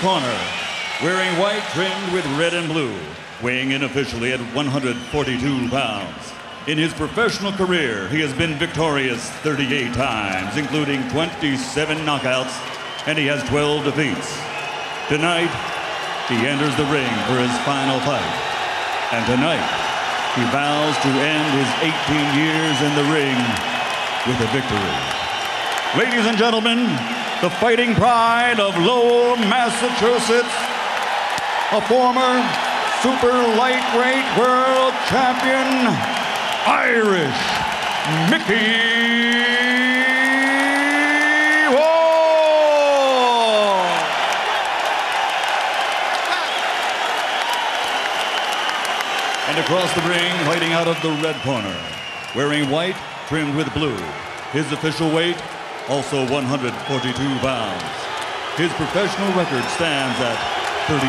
corner, wearing white trimmed with red and blue, weighing in officially at 142 pounds. In his professional career, he has been victorious 38 times, including 27 knockouts, and he has 12 defeats. Tonight, he enters the ring for his final fight. And tonight, he vows to end his 18 years in the ring with a victory. Ladies and gentlemen, the fighting pride of Lowell, Massachusetts, a former super lightweight world champion, Irish Micky. And across the ring, fighting out of the red corner, wearing white trimmed with blue. His official weight, also 142 pounds. His professional record stands at 35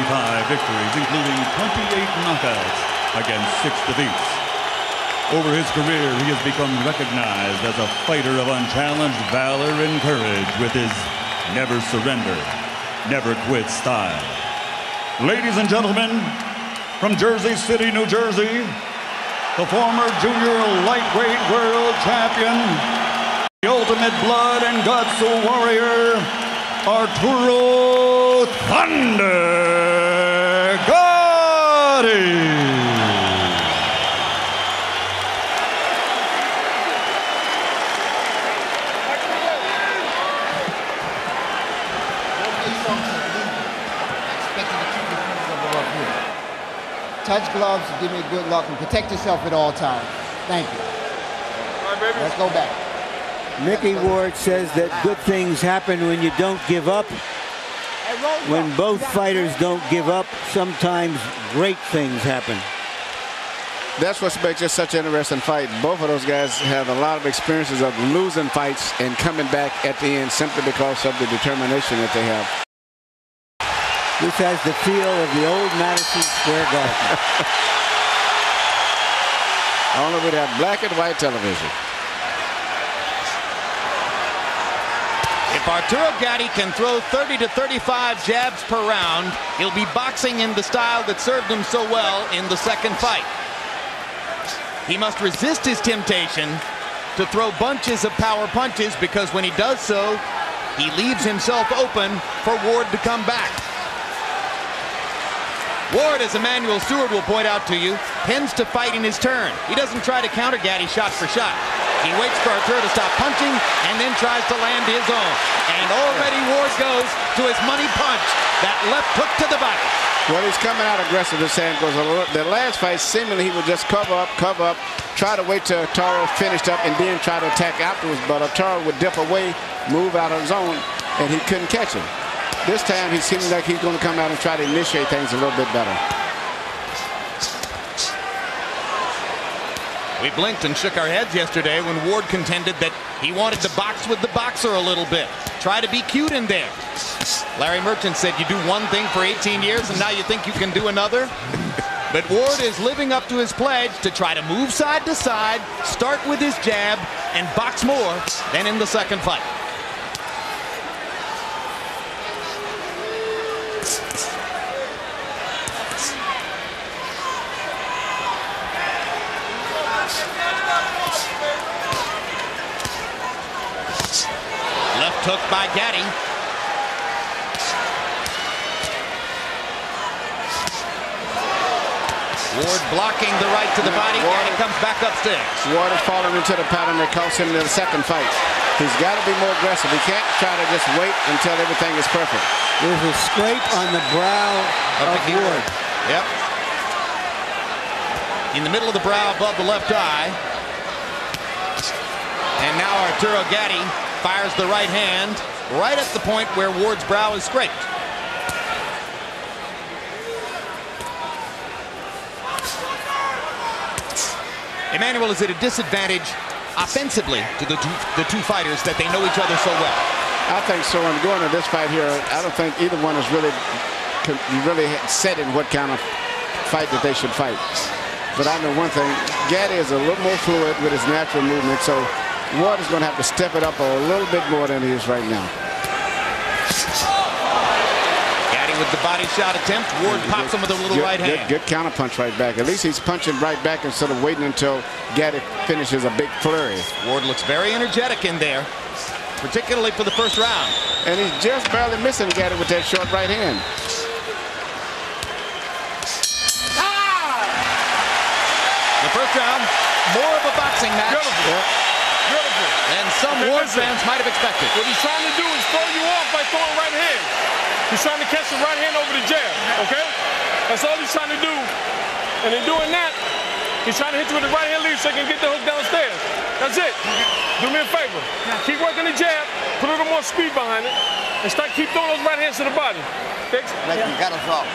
victories, including 28 knockouts against 6 defeats. Over his career, he has become recognized as a fighter of unchallenged valor and courage with his never surrender, never quit style. Ladies and gentlemen, from Jersey City, New Jersey, the former junior lightweight world champion, the ultimate blood and guts warrior, Arturo Thunder Gatti. Touch gloves, give me good luck, and protect yourself at all times. Thank you. Let's go back. Micky Ward says that good things happen when you don't give up. When both fighters don't give up, sometimes great things happen. That's what makes it such an interesting fight. Both of those guys have a lot of experiences of losing fights and coming back at the end simply because of the determination that they have. This has the feel of the old Madison Square Garden. Only with that black and white television. If Arturo Gatti can throw 30 to 35 jabs per round, he'll be boxing in the style that served him so well in the second fight. He must resist his temptation to throw bunches of power punches, because when he does so, he leaves himself open for Ward to come back. Ward, as Emanuel Stewart will point out to you, tends to fight in his turn. He doesn't try to counter Gatti shot for shot. He waits for Arturo to stop punching and then tries to land his own. And already Ward goes to his money punch, that left hook to the body. Well, he's coming out aggressive, this hand goes a little. The last fight, seemingly he would just cover up, try to wait till Arturo finished up and then try to attack afterwards. But Arturo would dip away, move out of his zone, and he couldn't catch him. This time, he seems like he's going to come out and try to initiate things a little bit better. We blinked and shook our heads yesterday when Ward contended that he wanted to box with the boxer a little bit. Try to be cute in there. Larry Merchant said you do one thing for 18 years and now you think you can do another? But Ward is living up to his pledge to try to move side to side, start with his jab, and box more than in the second fight. Left hook by Gatti. Ward blocking the right to the body. Gatti comes back upstairs. Ward has fallen into the pattern that cost him in the second fight. He's got to be more aggressive. He can't try to just wait until everything is perfect. There's a scrape on the brow of Ward. Yep. In the middle of the brow above the left eye. And now Arturo Gatti fires the right hand right at the point where Ward's brow is scraped. Emanuel is at a disadvantage offensively to the two fighters that they know each other so well. I think so. And going to this fight here, I don't think either one is really set in what kind of fight that they should fight. But I know one thing, Gatti is a little more fluid with his natural movement, so Ward is going to have to step it up a little bit more than he is right now. Gatti with the body shot attempt. Ward pops him with a little right hand. Good counter punch right back. At least he's punching right back instead of waiting until Gatti finishes a big flurry. Ward looks very energetic in there, particularly for the first round. And he's just barely missing Gatti with that short right hand. The first round, more of a boxing match. Beautiful. Beautiful. And some Ward fans might have expected. What he's trying to do is throw you off by throwing right hand. He's trying to catch the right hand over the jab, okay? That's all he's trying to do. And in doing that, he's trying to hit you with the right hand lead so he can get the hook downstairs. That's it. Do me a favor. Keep working the jab, put a little more speed behind it, and keep throwing those right hands to the body. Fix? Like you got us off.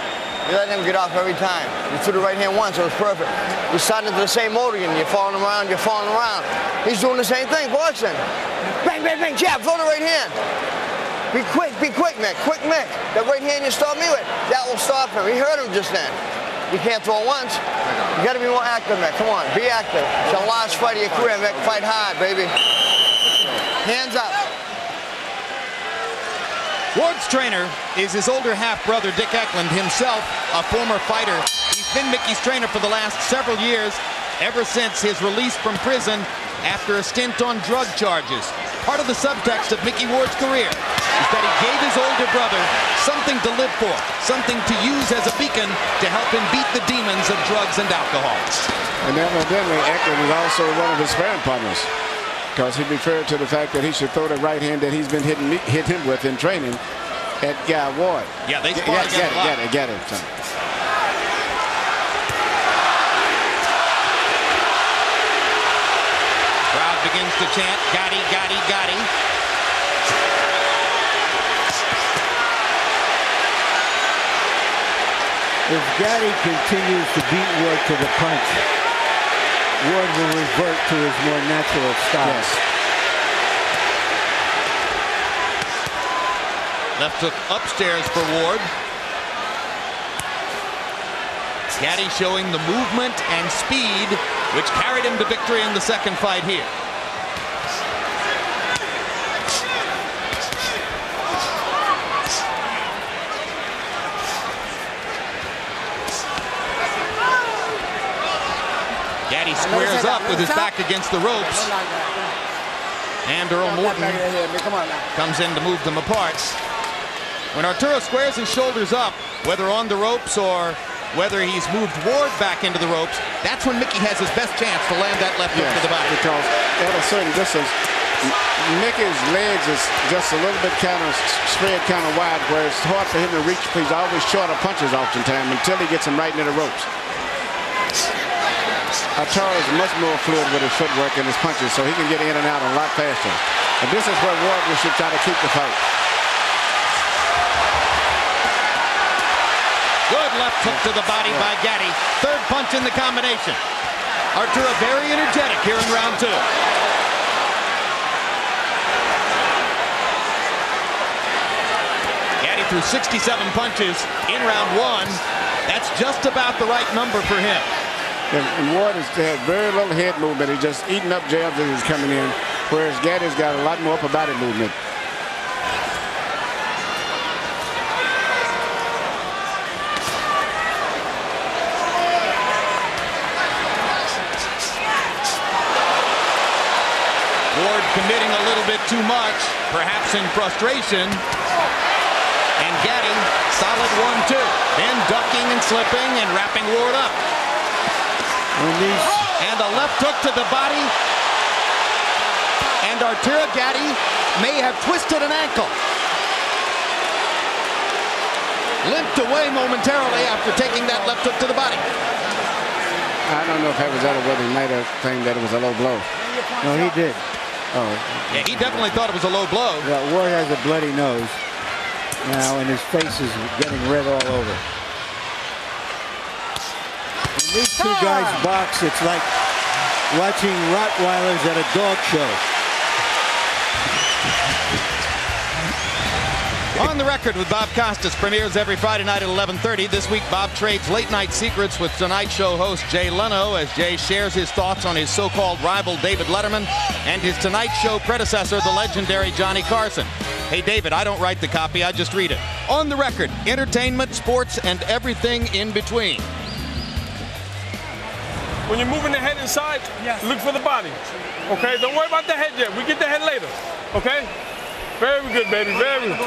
You let him get off every time. You threw the right hand once, it was perfect. You're starting into the same mode again. You're falling around, you're falling around. He's doing the same thing. Watch then. Bang, bang, bang, jab, throw the right hand. Be quick, Mick. Quick, Mick. That right hand you stopped me with, that will stop him. He hurt him just then. You can't throw once. You got to be more active, Mick. Come on, be active. It's the last fight of your career, Mick. Fight hard, baby. Hands up. Ward's trainer is his older half-brother, Dick Eklund, himself a former fighter. He's been Micky's trainer for the last several years, ever since his release from prison after a stint on drug charges. Part of the subtext of Micky Ward's career is that he gave his older brother something to live for, something to use as a beacon to help him beat the demons of drugs and alcohol. And evidently, Eklund was also one of his sparring partners, because he referred to the fact that he should throw the right hand that he's been hit him with in training at Guy Ward. Yeah, they spar together a lot. Get it. Crowd begins to chant, Gatti, Gatti, Gatti. If Gatti continues to beat Ward to the punch, Ward will revert to his more natural style. Yes. Left hook upstairs for Ward. Gatti showing the movement and speed which carried him to victory in the second fight here. Gatti squares up with his back against the ropes. And Earl Morton comes in to move them apart. When Arturo squares his shoulders up, whether on the ropes or whether he's moved Ward back into the ropes, that's when Micky has his best chance to land that left hook to the body. Because at a certain distance, Micky's legs is just a little bit spread kind of wide, where it's hard for him to reach. He's always short of punches oftentimes until he gets him right into the ropes. Arturo is much more fluid with his footwork and his punches, so he can get in and out a lot faster. And this is where Ward should try to keep the fight. Good left hook to the body by Gatti. Third punch in the combination. Arturo very energetic here in round two. Gatti threw 67 punches in round one. That's just about the right number for him. And Ward has had very little head movement. He's just eating up jabs as he's coming in, whereas Gatti's got a lot more upper body movement. Ward committing a little bit too much, perhaps in frustration. And Gatti, solid 1-2. Then ducking and slipping and wrapping Ward up. And a left hook to the body. And Arturo Gatti may have twisted an ankle. Limped away momentarily after taking that left hook to the body. I don't know if that was that or whether he might have claimed that it was a low blow. No, he did. Oh. Yeah, he definitely thought it was a low blow. Yeah, Ward has a bloody nose now, and his face is getting red all over. When these two guys box, it's like watching Rottweilers at a dog show. On the Record with Bob Costas premieres every Friday night at 11:30. This week, Bob trades late night secrets with Tonight Show host Jay Leno as Jay shares his thoughts on his so-called rival David Letterman and his Tonight Show predecessor, the legendary Johnny Carson. Hey, David, I don't write the copy, I just read it. On the Record, entertainment, sports, and everything in between. When you're moving the head inside, look for the body. Okay, don't worry about the head yet. We get the head later. Okay? Very good, baby. Very good.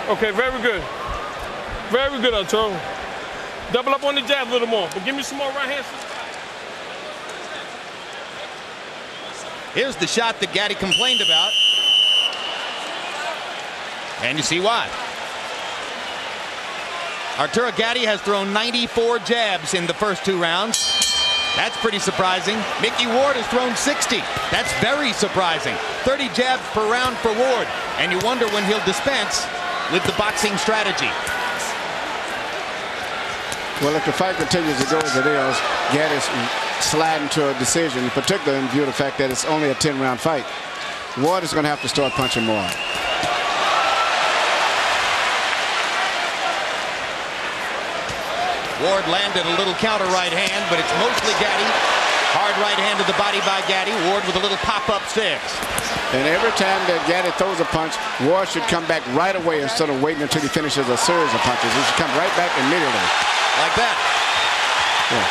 Okay, very good. Very good, Arturo. Double up on the jab a little more, but give me some more right hands. Here's the shot that Gatti complained about. And you see why. Arturo Gatti has thrown 94 jabs in the first 2 rounds. That's pretty surprising. Micky Ward has thrown 60. That's very surprising. 30 jabs per round for Ward. And you wonder when he'll dispense with the boxing strategy. Well, if the fight continues to go as it is, Gatti's sliding to a decision, particularly in view of the fact that it's only a 10-round fight. Ward is going to have to start punching more. Ward landed a little counter right hand, but it's mostly Gatti. Hard right hand to the body by Gatti. Ward with a little pop upstairs. And every time that Gatti throws a punch, Ward should come back right away instead of waiting until he finishes a series of punches. He should come right back immediately. Like that. Yeah.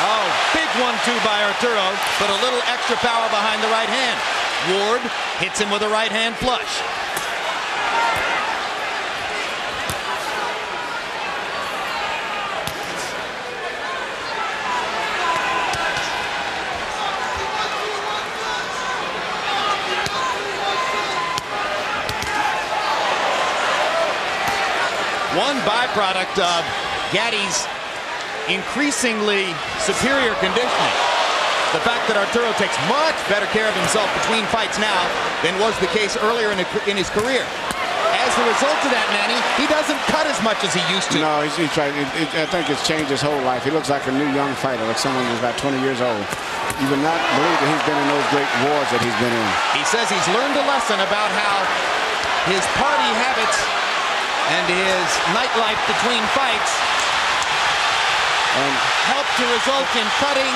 Oh, big 1-2 by Arturo, but a little extra power behind the right hand. Ward hits him with a right hand flush. One byproduct of Gatti's increasingly superior conditioning, the fact that Arturo takes much better care of himself between fights now than was the case earlier in his career. As a result of that, Manny, he doesn't cut as much as he used to. No, he's trying. I think it's changed his whole life. He looks like a new young fighter, like someone who's about 20 years old. You would not believe that he's been in those great wars that he's been in. He says he's learned a lesson about how his party habits and his nightlife between fights help to result in cutting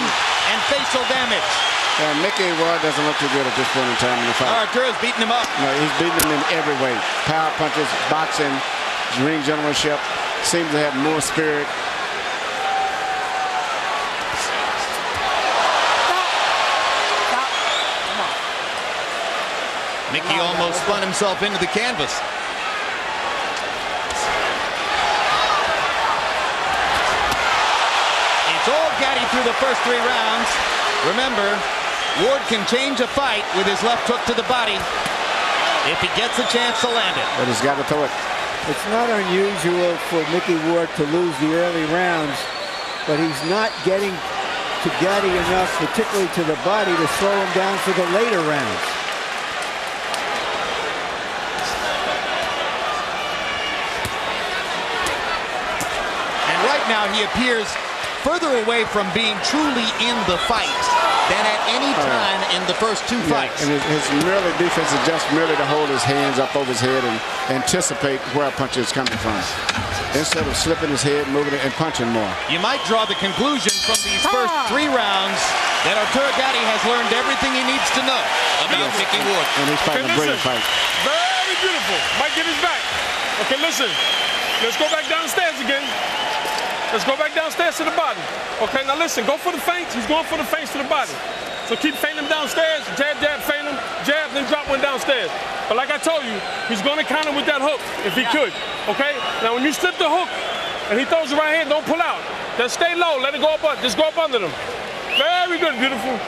and facial damage. And Micky Ward doesn't look too good at this point in time in the fight. Arturo's beating him up. No, he's beating him in every way. Power punches, boxing, ring generalship. Seems to have more spirit. Micky almost spun himself into the canvas. It's all Gatti through the first 3 rounds. Remember, Ward can change a fight with his left hook to the body if he gets a chance to land it. But he's got to throw it. It's not unusual for Micky Ward to lose the early rounds, but he's not getting to Gatti enough, particularly to the body, to slow him down for the later rounds. And right now he appears further away from being truly in the fight than at any time in the first 2 fights. And his merely defense is just merely to hold his hands up over his head and anticipate where a punch is coming from, instead of slipping his head, moving it, and punching more. You might draw the conclusion from these first 3 rounds that Arturo Gatti has learned everything he needs to know about Micky Ward. And he's fighting a brilliant fight. Very beautiful. Might get his back. Okay, listen. Let's go back downstairs again. Let's go back downstairs to the body. Okay, now listen, go for the feints. He's going for the feints to the body. So keep feinting him downstairs, jab, jab, feint him, jab, then drop one downstairs. But like I told you, he's going to counter with that hook if he could, okay? Now when you slip the hook and he throws the right hand, don't pull out. Just stay low, let it go up, just go up under them. Very good, beautiful.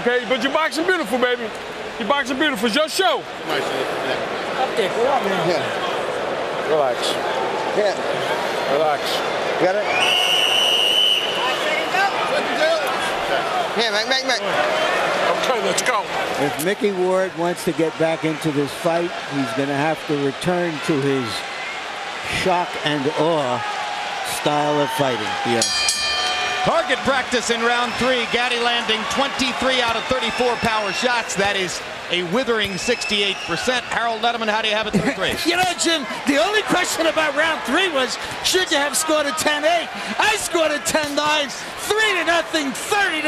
Okay, but you're boxing beautiful, baby. You're boxing beautiful. It's your show. Up there, go up, man. Yeah. Relax. Yeah. Relax. Got it? Yeah, Mac. Okay, let's go. If Micky Ward wants to get back into this fight, he's going to have to return to his shock and awe style of fighting. Yes. Target practice in round 3. Gatti landing 23 out of 34 power shots. That is a withering 68%. Harold Letterman, how do you have it through 3? You know, Jim, the only question about round 3 was, should you have scored a 10-8? I scored a 10-9, 3-0,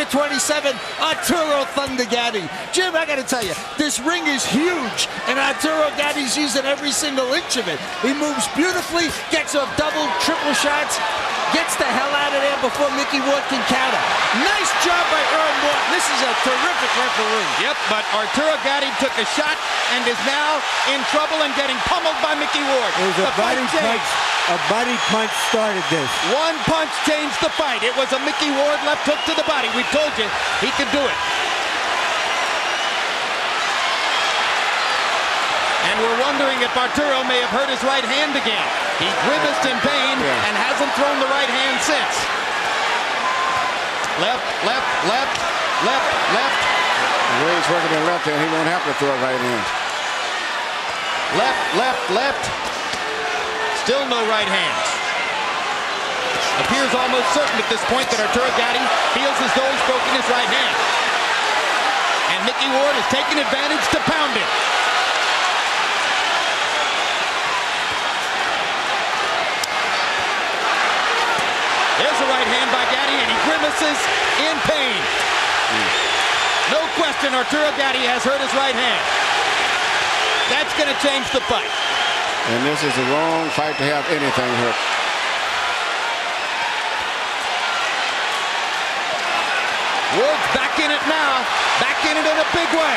30-27, Arturo Thunder Gatti. Jim, I got to tell you, this ring is huge, and Arturo Gatti's using every single inch of it. He moves beautifully, gets off double, triple shots, gets the hell out of there before Micky Ward can counter. Nice job by Earl Morton. This is a terrific referee. Yep, but Arturo Gatti took a shot and is now in trouble and getting pummeled by Micky Ward. It was a body punch. A body punch started this. One punch changed the fight. It was a Micky Ward left hook to the body. We told you he could do it. And we're wondering if Arturo may have hurt his right hand again. He grimaced in pain and hasn't thrown the right hand since. Left, left, left, left, left. The way he's working the left hand, he won't have to throw a right hand. Left, left, left. Still no right hand. Appears almost certain at this point that Arturo Gatti feels as though he's broken his right hand. And Micky Ward is taking advantage to pound it. There's a right hand by Gatti, and he grimaces in pain. No question, Arturo Gatti has hurt his right hand. That's going to change the fight. And this is the wrong fight to have anything hurt. Ward's back in it now. Back in it in a big way.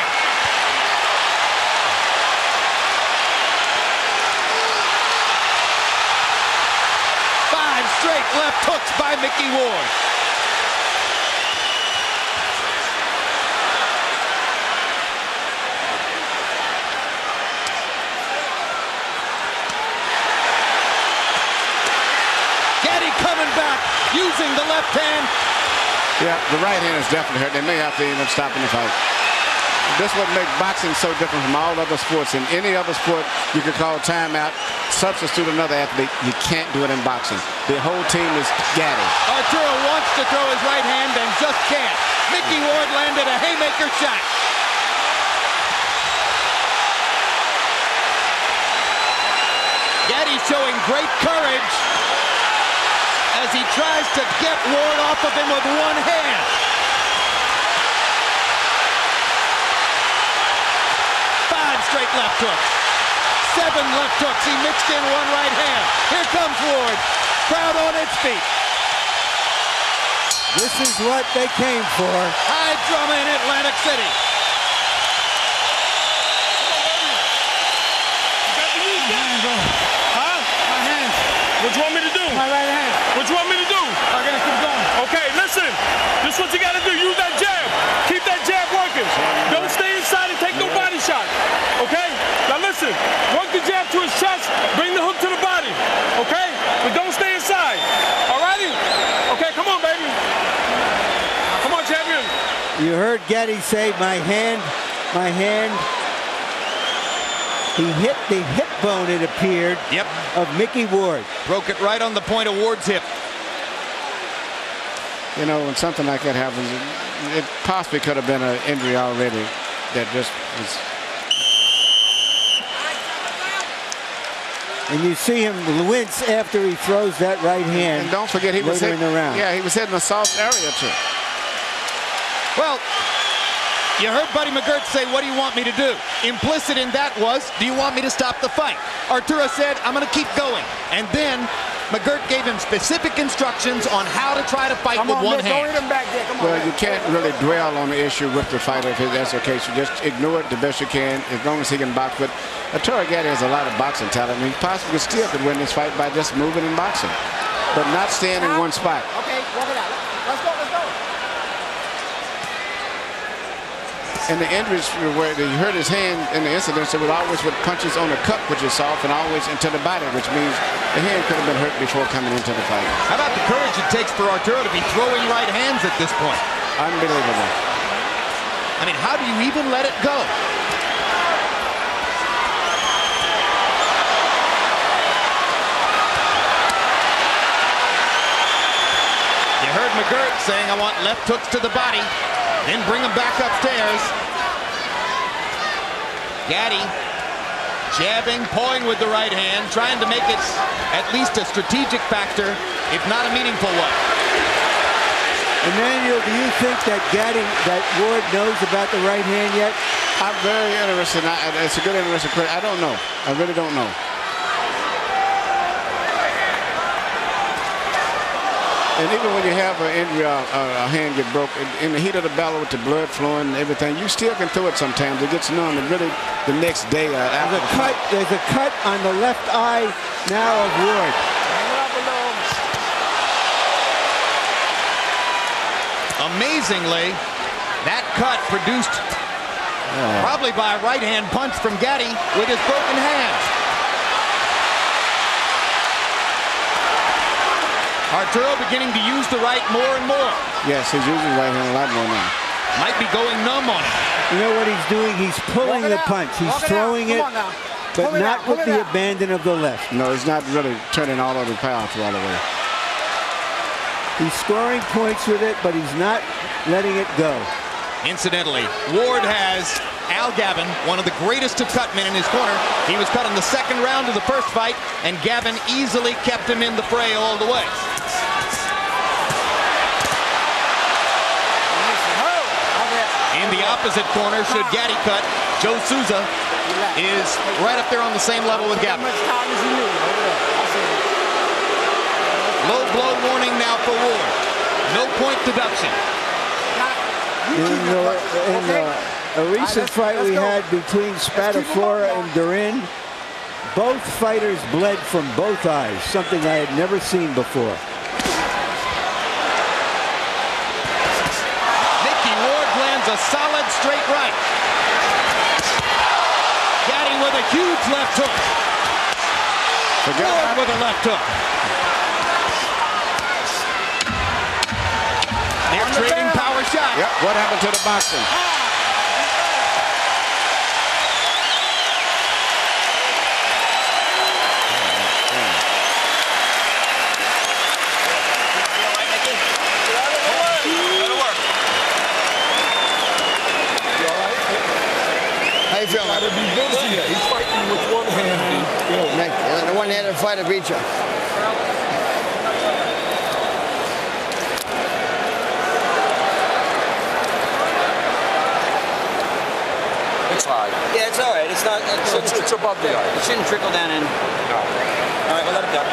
Straight left hooks by Micky Ward. Gatti coming back, using the left hand. Yeah, the right hand is definitely hurt. They may have to end up stopping the fight. This would make boxing so different from all other sports. In any other sport, you could call timeout, substitute another athlete. You can't do it in boxing. The whole team is Gatti. Arturo wants to throw his right hand and just can't. Micky Ward landed a haymaker shot. Gatti showing great courage as he tries to get Ward off of him with one hand. Straight left hooks. 7 left hooks. He mixed in one right hand. Here comes Ward. Crowd on its feet. This is what they came for. High drama in Atlantic City. Huh? My hands. What you want me to do? My right hand. What you want me to do? I gotta keep going. Okay, listen. This is what you gotta do. Use that jab. Keep that jab working. Don't stay inside and take no body shot. Okay? Now listen. Work the jab to his chest. Bring the hook to the body. Okay? But don't stay inside. Alrighty? Okay, come on, baby. Come on, champion. You heard Gatti say, my hand, my hand. He hit the hip bone, it appeared, of Micky Ward. Broke it right on the point of Ward's hip. You know, when something like that happens, it possibly could have been an injury already that just was. And you see him wince after he throws that right hand. And don't forget, he was hitting the round. Yeah, he was hitting a soft area too. Well, you heard Buddy McGirt say, what do you want me to do? Implicit in that was, do you want me to stop the fight? Arturo said, I'm going to keep going. And then McGirt gave him specific instructions on how to try to fight with one hand. Don't hit him back there. Come on. Well, you can't really dwell on the issue with the fighter if that's the case. You just ignore it the best you can, as long as he can box. But Arturo Gatti has a lot of boxing talent, and he possibly still could win this fight by just moving and boxing, but not staying in one spot. Okay, walk it out. Let's go, let's go. And the injuries where he hurt his hand in the incidents, it was always with punches on the cup, which is soft, and always into the body, which means the hand could have been hurt before coming into the fight. How about the courage it takes for Arturo to be throwing right hands at this point? Unbelievable. I mean, how do you even let it go? You heard McGirt saying, I want left hooks to the body. Then bring him back upstairs. Gatti jabbing, pulling with the right hand, trying to make it at least a strategic factor, if not a meaningful one. Emmanuel, do you think that Ward knows about the right hand yet? I'm very interested. It's a good interesting question. I don't know. I really don't know. And even when you have an injury, a hand get broke, in the heat of the battle with the blood flowing and everything, you still can throw it sometimes. It gets numb, and really the next day after there's a cut on the left eye now of Ward. Amazingly, that cut produced probably by a right-hand punch from Gatti with his broken hand. Arturo beginning to use the right more and more. Yes, he's using the right hand a lot more now. Might be going numb on it. You know what he's doing? He's pulling the punch. He's throwing it, but not with the abandon of the left. No, he's not really turning all of the power through all the way. He's scoring points with it, but he's not letting it go. Incidentally, Ward has Al Gavin, one of the greatest of cutmen, in his corner. He was cut in the second round of the first fight, and Gavin easily kept him in the fray all the way. In the opposite corner, should Gatti cut, Joe Souza is right up there on the same level with Gavin. Low blow warning now for Ward. No point deduction. In a recent fight we had between Spadafora and Durin, both fighters bled from both eyes, something I had never seen before. A solid straight right. Gatti with a huge left hook. Ward with a left hook. They're trading power shots. Yep. What happened to the boxing? He's fighting with one hand. The one-handed fighter beat you. It's hard. Yeah, it's all right. It's not. It's above the eye. It shouldn't trickle down in. No. All right, we'll let it go.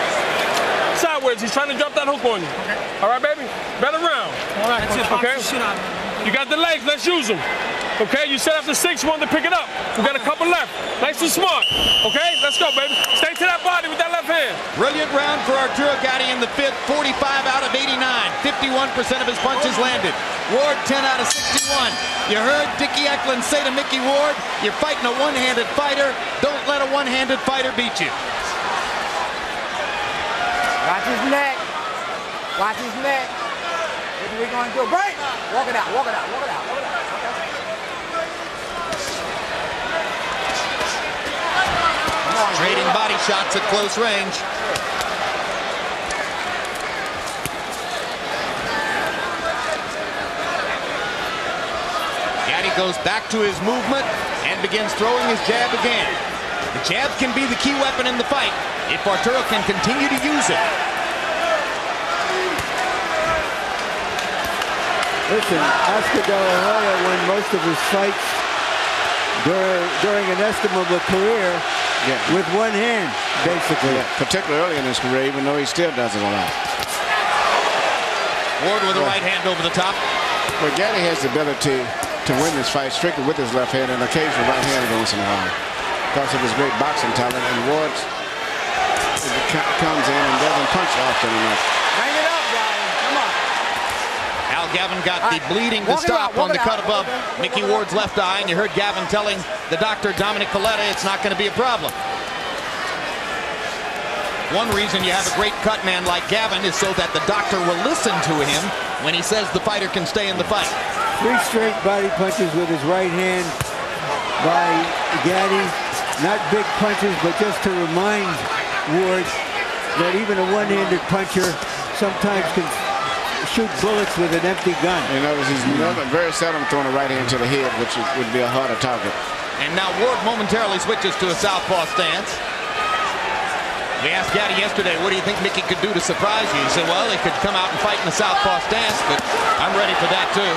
Sideways. He's trying to drop that hook on you. Okay. All right, baby. Better round. All right. That's okay. You got the legs. Let's use them. Okay, you said after 6 you wanted to pick it up. We got a couple left. Nice and smart. Okay, let's go, baby. Stay to that body with that left hand. Brilliant round for Arturo Gatti in the fifth. 45 out of 89. 51% of his punches landed. Ward 10 out of 61. You heard Dickie Eklund say to Micky Ward, you're fighting a one-handed fighter. Don't let a one-handed fighter beat you. Watch his neck. Watch his neck. What are we going to do? Break! Walk it out, walk it out, walk it out, walk it out. Trading body shots at close range. Gatti goes back to his movement and begins throwing his jab again. The jab can be the key weapon in the fight if Arturo can continue to use it. Listen, Oscar De La Hoya won most of his fights during an estimable career with one hand, basically. Yeah, particularly early in his career, even though he still does it a lot. Ward with a right hand over the top. Well, Gatti has the ability to win this fight strictly with his left hand and occasional right hand once in a while because of his great boxing talent. And Ward comes in and doesn't punch often enough. Hang it up, guys. Come on. Al Gavin got the bleeding to stop on the cut above Micky Ward's left eye, and you heard Gavin telling the doctor, Dominic Coletta, it's not going to be a problem. One reason you have a great cut man like Gavin is so that the doctor will listen to him when he says the fighter can stay in the fight. 3 straight body punches with his right hand by Gatti. Not big punches, but just to remind Ward that even a one-handed puncher sometimes can shoot bullets with an empty gun. You know, he's very seldom throwing a right hand to the head, which would be a harder target. And now Ward momentarily switches to a southpaw stance. We asked Gatti yesterday, what do you think Micky could do to surprise you? He said, well, he could come out and fight in the southpaw stance, but I'm ready for that too.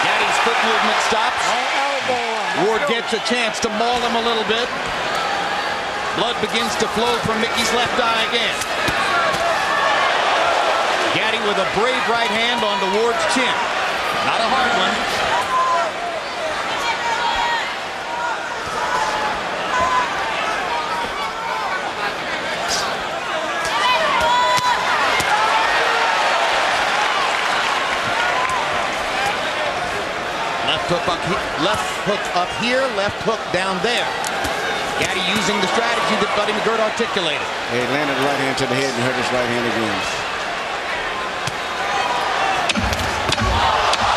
Gatti's foot movement stops. Ward gets a chance to maul him a little bit. Blood begins to flow from Micky's left eye again. Gatti with a brave right hand onto Ward's chin. Not a hard one. Left hook up here, left hook down there. Gatti using the strategy that Buddy McGirt articulated. He landed right hand to the head and hurt his right hand again.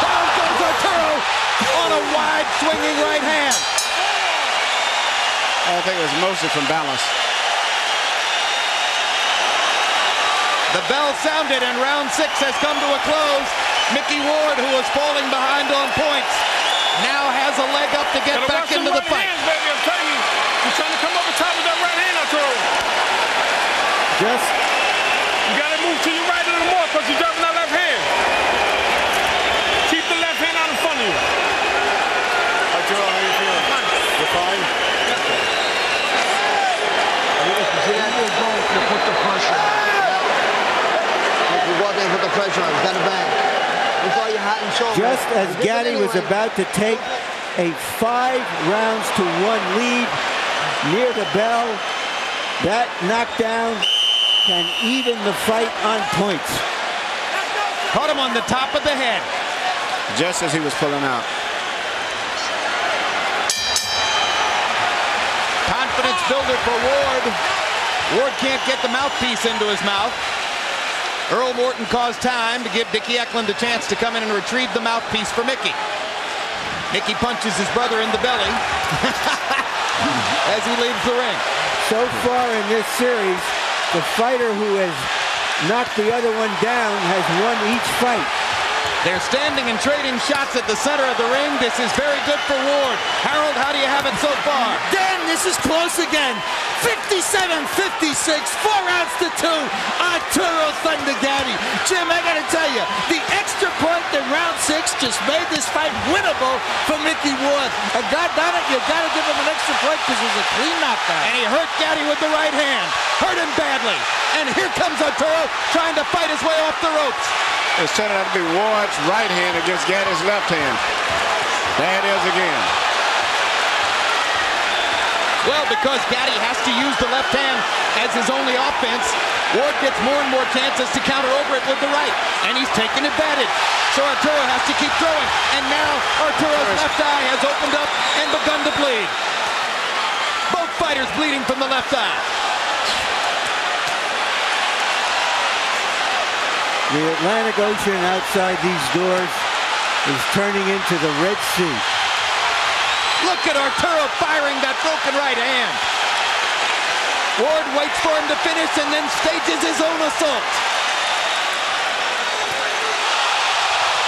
Down goes Arturo on a wide swinging right hand. I think it was mostly from balance. The bell sounded and round 6 has come to a close. Micky Ward, who was falling behind on points, now has a leg up to get back into the fight. Hands, baby, I'm telling you. He's trying to come over top with that right hand, Arturo. You got to move to your right a little more because you're dropping that left hand. Keep the left hand out in front of you. Arturo, how you feeling? You're fine? Gatti is going to put the pressure on. You go out there and put the pressure on. He's got a bang. Look all your hot and soul. Just as Gatti was about to take a 5 rounds to 1 lead near the bell, that knockdown can even the fight on points. Caught him on the top of the head. Just as he was pulling out. Confidence builder for Ward. Ward can't get the mouthpiece into his mouth. Earl Morton caused time to give Dickie Eklund a chance to come in and retrieve the mouthpiece for Micky. Micky punches his brother in the belly as he leaves the ring. So far in this series, the fighter who has knocked the other one down has won each fight. They're standing and trading shots at the center of the ring. This is very good for Ward. Harold, how do you have it so far? Dan, this is close again. 57-56, 4 rounds to 2. Arturo Thunder Gatti. Jim, I gotta tell you, the extra point in round 6 just made this fight winnable for Micky Ward. And God damn it, you gotta give him an extra point because it was a clean knockdown. And he hurt Gatti with the right hand. Hurt him badly. And here comes Arturo trying to fight his way off the ropes. It's turning out to be Ward's right hand against Gatti's left hand. There it is again. Well, because Gatti has to use the left hand as his only offense, Ward gets more and more chances to counter over it with the right. And he's taking advantage. So Arturo has to keep throwing. And now Arturo's left eye has opened up and begun to bleed. Both fighters bleeding from the left eye. The Atlantic Ocean outside these doors is turning into the Red Sea. Look at Arturo firing that broken right hand. Ward waits for him to finish and then stages his own assault.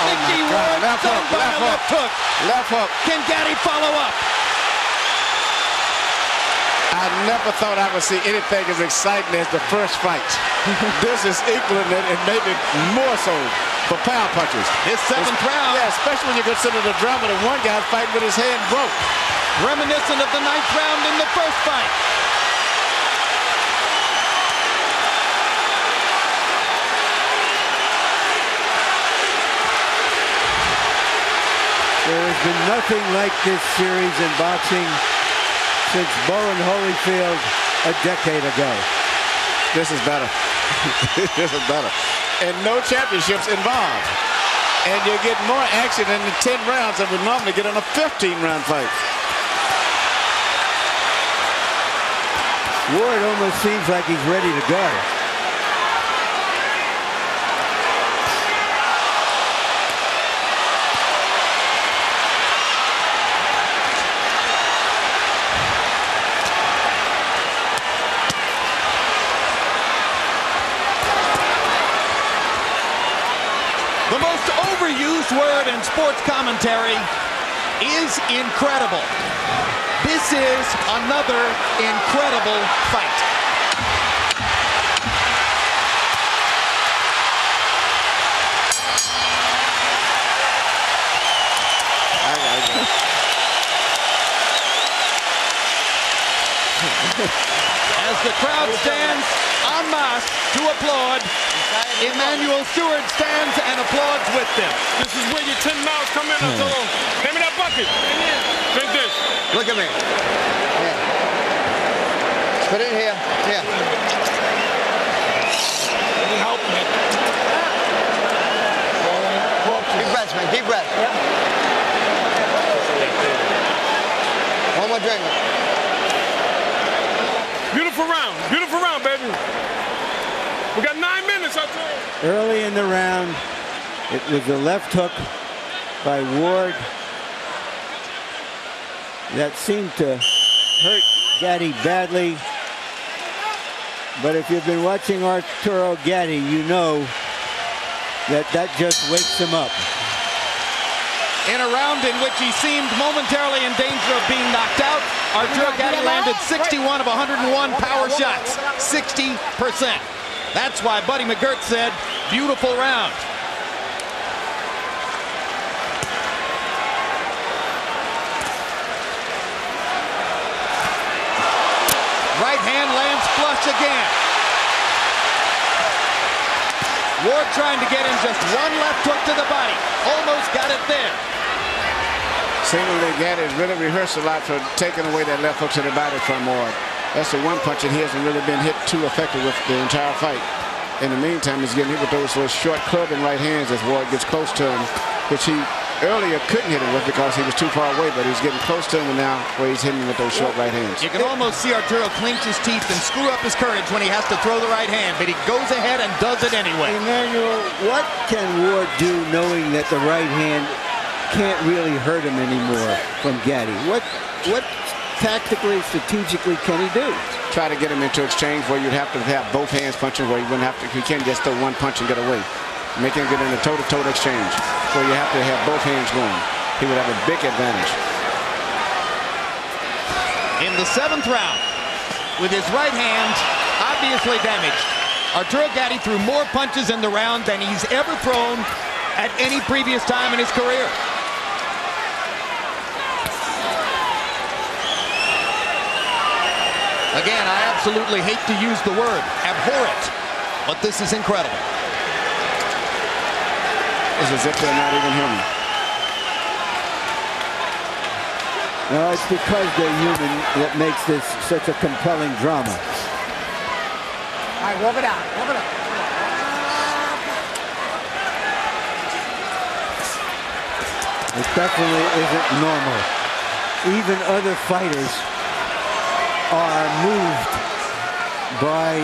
Micky Ward done by a left hook. Left hook. Can Gatti follow up? I never thought I would see anything as exciting as the first fight. This is equaling it and maybe more so for pound punches. His 7th round. Yeah, especially when you consider the drama that one guy fighting with his hand broke. Reminiscent of the 9th round in the first fight. There has been nothing like this series in boxing since Bowen Holyfield a decade ago. This is better. This is better. And no championships involved. And you get more action in the 10 rounds than we normally get in a 15-round fight. Ward almost seems like he's ready to go. The most overused word in sports commentary is incredible. This is another incredible fight. As the crowd stands en masse to applaud, Emmanuel Stewart stands and applauds with them. This is where your 10 miles come in. Arturo. Hand me that bucket. Drink this. Look at me. Here. Put it in here. Here. Help me. Deep breaths, man. Deep breaths. One more drink. Beautiful round, baby. We got 9 minutes, Arturo. Early in the round, it was a left hook by Ward that seemed to hurt Gatti badly. But if you've been watching Arturo Gatti, you know that just wakes him up. In a round in which he seemed momentarily in danger of being knocked out, Arturo Gatti landed 61 of 101 power shots, 60%. That's why Buddy McGirt said, beautiful round. Right hand lands flush again. Ward trying to get in just one left hook to the body. Almost got it there. Seemingly, Gatti has really rehearsed a lot for taking away that left hook to the body from Ward. That's the one punch that he hasn't really been hit too effective with the entire fight. In the meantime, he's getting hit with those short clubbing right hands as Ward gets close to him, which he earlier couldn't hit him with because he was too far away, but he's getting close to him now where he's hitting him with those short right hands. You can almost see Arturo clench his teeth and screw up his courage when he has to throw the right hand, but he goes ahead and does it anyway. Emmanuel, what can Ward do knowing that the right hand can't really hurt him anymore from Gatti? What tactically, strategically can he do? Try to get him into exchange where you'd have to have both hands punching, where you wouldn't have to, you can't just throw one punch and get away. Make him get in a toe-to-toe exchange where you have to have both hands going. He would have a big advantage. In the 7th round, with his right hand obviously damaged, Arturo Gatti threw more punches in the round than he's ever thrown at any previous time in his career. Again, I absolutely hate to use the word abhorrent, but this is incredible. It's as if they're not even human. No, it's because they're human that makes this such a compelling drama. All right, walk it out. Walk it out. It definitely isn't normal. Even other fighters are moved by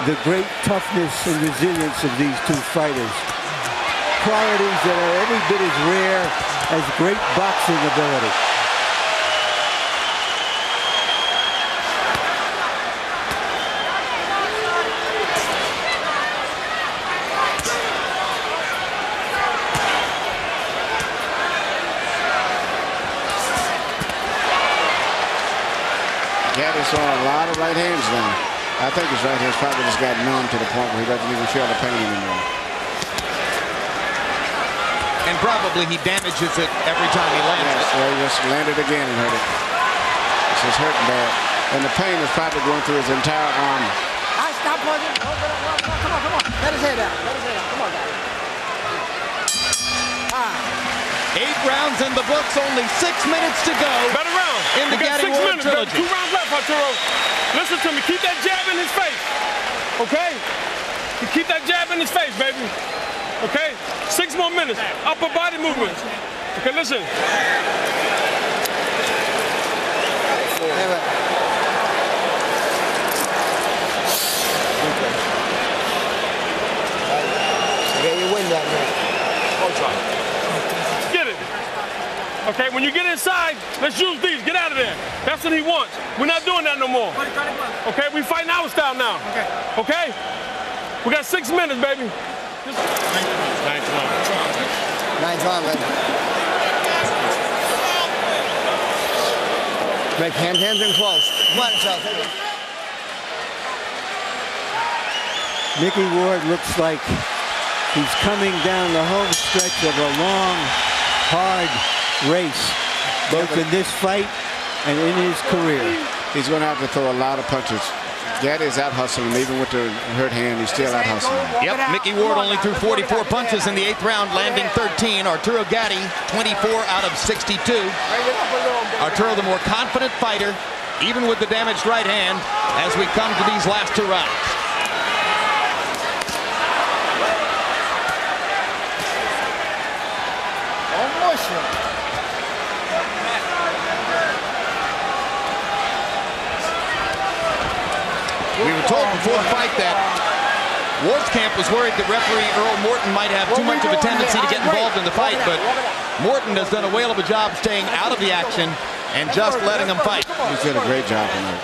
the great toughness and resilience of these two fighters. Qualities that are every bit as rare as great boxing ability. Gatti's throwing a lot of right hands now. I think his right hand's probably just got numb to the point where he doesn't even feel the pain anymore. And probably he damages it every time he lands it. Well, he just landed again and hurt it. This is hurting bad. And the pain is probably going through his entire arm. All right, stop punching. Come on. Let his head out. Come on, guys. All right. 8 rounds in the books, only 6 minutes to go. Better round. In the Gatti Ward trilogy. 2 rounds left, Arturo. Listen to me. Keep that jab in his face. Okay? You keep that jab in his face, baby. Okay? 6 more minutes. Upper body movements. Okay, listen. Get your wind out, man. Get it. Okay, when you get inside, let's use these. Get out of there. That's what he wants. We're not doing that no more. Okay, we fighting our style now. Okay? We got 6 minutes, baby. Thanks, Nice arm, man. Make hands in close. Come on, Charles. Take it. Micky Ward looks like he's coming down the home stretch of a long, hard race, both in this fight and in his career. He's going to have to throw a lot of punches. Gatti is out hustling, even with the hurt hand, he's still out hustling. Yep, Micky Ward only threw 44 punches in the 8th round, landing 13. Arturo Gatti, 24 out of 62. Arturo, the more confident fighter, even with the damaged right hand, as we come to these last 2 rounds. We were told before the fight that Ward's camp was worried that referee Earl Morton might have too much of a tendency to get involved in the fight, but Morton has done a whale of a job staying out of the action and just letting him fight. He's did a great job tonight.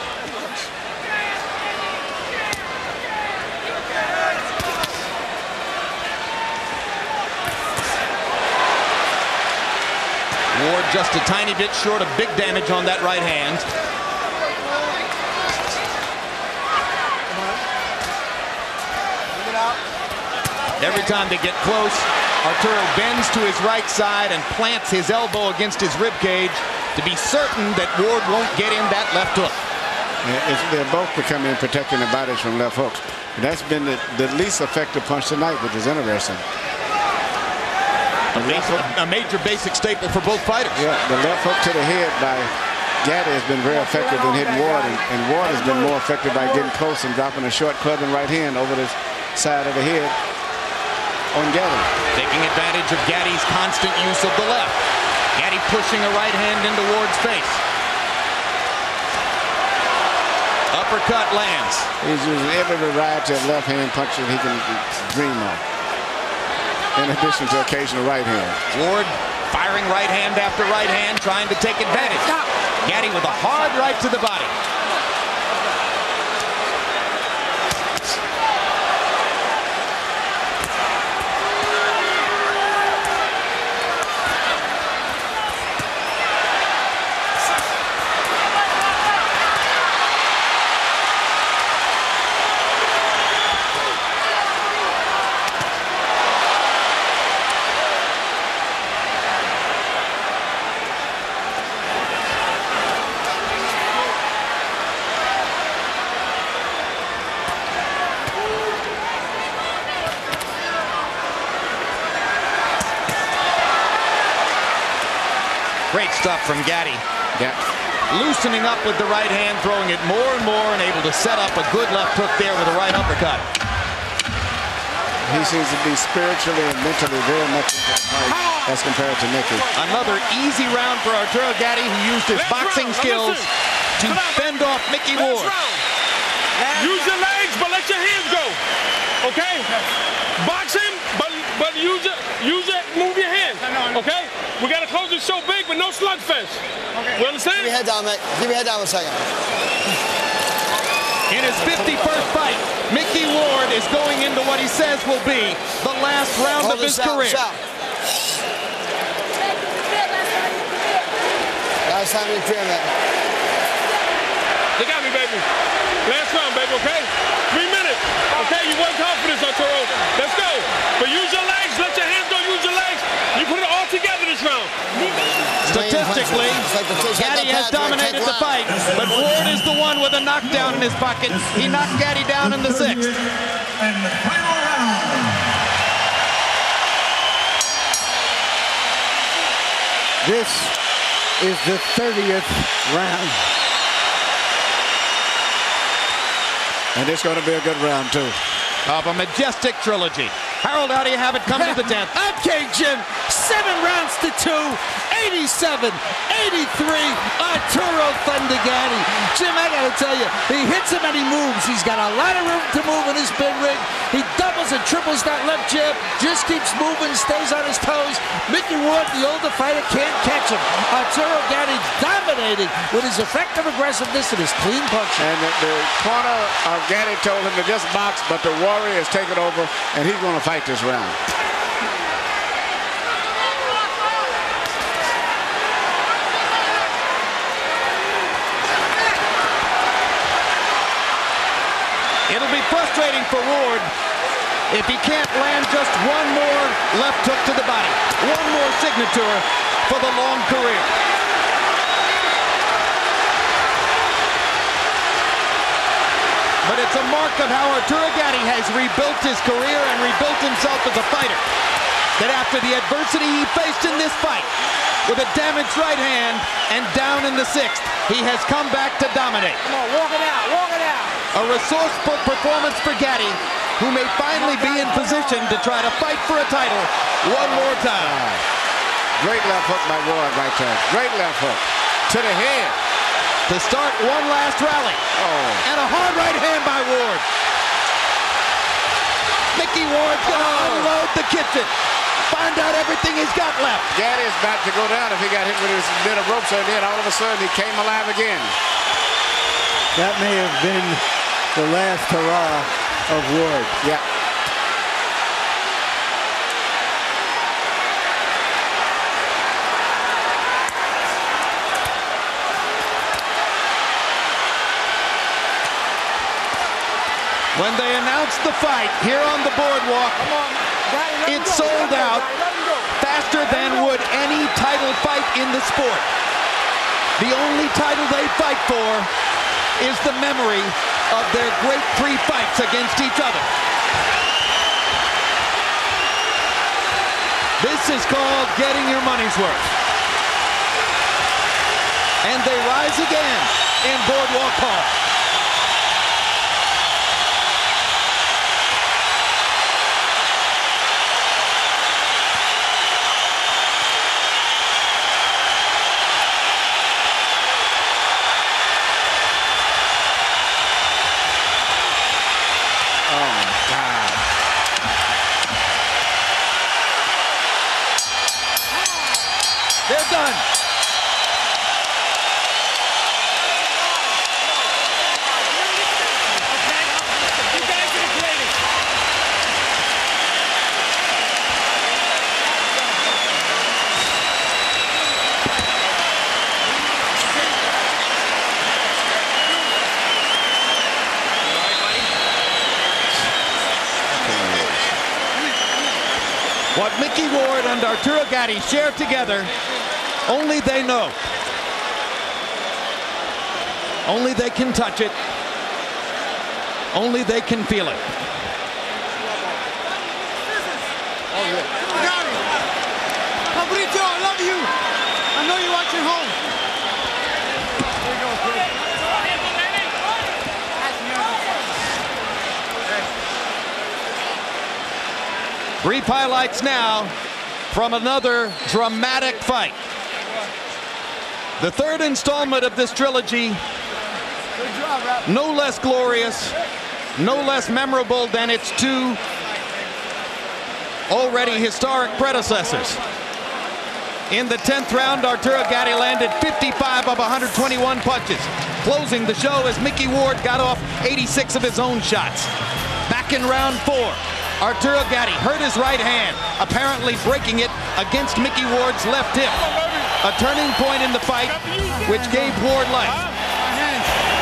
Ward just a tiny bit short of big damage on that right hand. Every time they get close, Arturo bends to his right side and plants his elbow against his rib cage to be certain that Ward won't get in that left hook. They're both becoming protecting their bodies from left hooks. And that's been the least effective punch tonight, which is interesting. A major basic staple for both fighters. Yeah, the left hook to the head by Gatti has been very effective in hitting Ward, and Ward has been more effective by getting close and dropping a short clubbing right hand over the side of the head on Gatti. Taking advantage of Gatti's constant use of the left. Gatti pushing a right hand into Ward's face. Uppercut lands. He's using every variety of left hand punches he can dream of, in addition to occasional right hand. Ward firing right hand after right hand, trying to take advantage. Gatti with a hard right to the body. Great stuff from Gatti. Yeah. Loosening up with the right hand, throwing it more and more, and able to set up a good left hook there with a right uppercut. He seems to be spiritually and mentally very much into the fight as compared to Micky. Another easy round for Arturo Gatti, who used his boxing skills to fend off Micky Ward. Use your legs, but let your hands go. Okay? Box him, but use it, move your hands. Okay? We got to close the show big, but no slugfest. Okay. You understand? Keep your head down, mate. Keep your head down a second. In his 51st fight, Micky Ward is going into what he says will be the last round of his career. Last time in the career, man. Look at me, baby. Last round, baby, okay? 3 minutes. Okay, you worked hard for this, Arturo. Let's go. But use your legs. Let your hands go. Use your legs. You put it all together this round. Statistically, Gatti has dominated the fight, but Ward is the one with a knockdown in his pocket. He knocked Gatti down in the 6th. And the final round. This is the 30th round. And it's going to be a good round, too. Of a majestic trilogy. Harold, how do you have it come to the 10th? Okay, Jim. 7 rounds to 2. 87, 83, Arturo Thunder Gatti. Jim, I gotta tell you, he hits him and he moves. He's got a lot of room to move in his big rig. He doubles and triples that left jab, just keeps moving, stays on his toes. Micky Ward, the older fighter, can't catch him. Arturo Gatti dominating with his effective aggressiveness and his clean punching. And the corner of Gatti told him to just box, but the Warrior has taken over, and he's going to fight this round. for Ward if he can't land just one more left hook to the body, one more signature for the long career. But it's a mark of how Arturo Gatti has rebuilt his career and rebuilt himself as a fighter. That after the adversity he faced in this fight, with a damaged right hand and down in the 6th, he has come back to dominate. Come on, walk it out, walk it out. A resourceful performance for Gatti, who may finally be in position to try to fight for a title one more time. Great left hook by Ward right there. Great left hook to the head. To start one last rally. Oh. And a hard right hand by Ward. Micky Ward's gonna unload the kitchen. Find out everything he's got left. Gatti's about to go down if he got hit with his bit of ropes, and then all of a sudden he came alive again. That may have been the last hurrah of Ward. Yeah. When they announced the fight here on the boardwalk, it sold out faster than would any title fight in the sport. The only title they fight for is the memory of their great 3 fights against each other. This is called getting your money's worth. And they rise again in Boardwalk Hall. They're done. What Micky Ward and Arturo Gatti share together, only they know. Only they can touch it. Only they can feel it. Pablito, I love you. I know you're watching home. There you go, kid. 3 highlights now from another dramatic fight. The 3rd installment of this trilogy, no less glorious, no less memorable than its 2 already historic predecessors. In the 10th round, Arturo Gatti landed 55 of 121 punches, closing the show as Micky Ward got off 86 of his own shots. Back in round 4, Arturo Gatti hurt his right hand, apparently breaking it against Micky Ward's left hip. A turning point in the fight, which gave Ward life.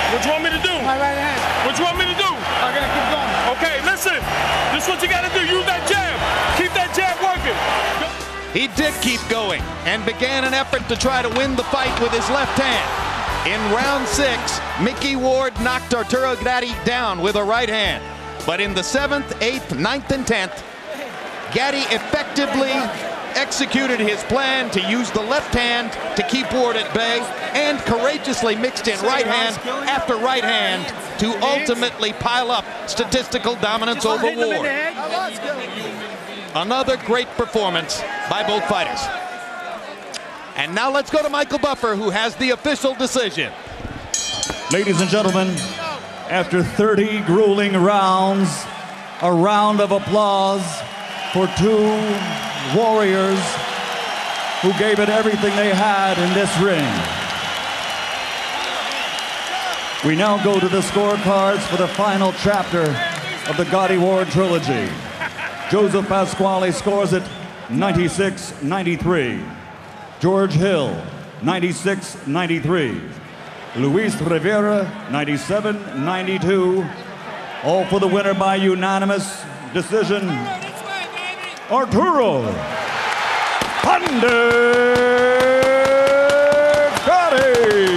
What you want me to do? My right hand. What you want me to do? I gotta keep going. Okay, listen. This is what you gotta do. Use that jab. Keep that jab working. He did keep going and began an effort to try to win the fight with his left hand. In round 6, Micky Ward knocked Arturo Gatti down with a right hand. But in the 7th, 8th, 9th, and 10th, Gatti effectively executed his plan to use the left hand to keep Ward at bay and courageously mixed in right hand after right hand to ultimately pile up statistical dominance over Ward. Another great performance by both fighters. And now let's go to Michael Buffer, who has the official decision. Ladies and gentlemen, after 30 grueling rounds, a round of applause for 2 warriors who gave it everything they had in this ring. We now go to the scorecards for the final chapter of the Gatti Ward trilogy. Joseph Pasquale scores it 96-93. George Hill, 96-93. Luis Rivera, 97-92. All for the winner by unanimous decision, Arturo Gatti.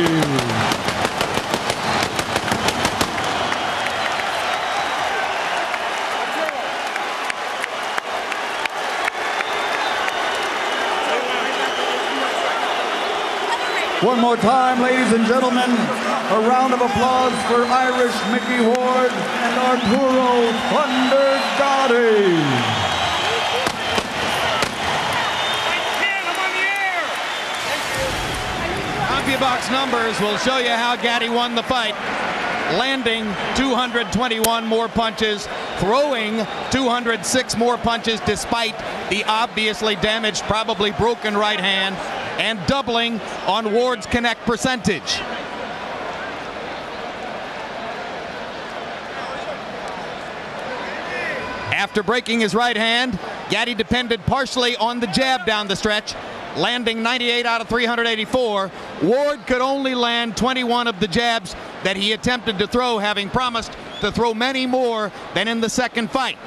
One more time, ladies and gentlemen, a round of applause for Irish Micky Ward and Arturo Thunder Gatti. CompuBox numbers will show you how Gatti won the fight. Landing 221 more punches, throwing 206 more punches despite the obviously damaged, probably broken right hand, and doubling on Ward's connect percentage. After breaking his right hand, Gatti depended partially on the jab down the stretch, landing 98 out of 384. Ward could only land 21 of the jabs that he attempted to throw, having promised to throw many more than in the second fight.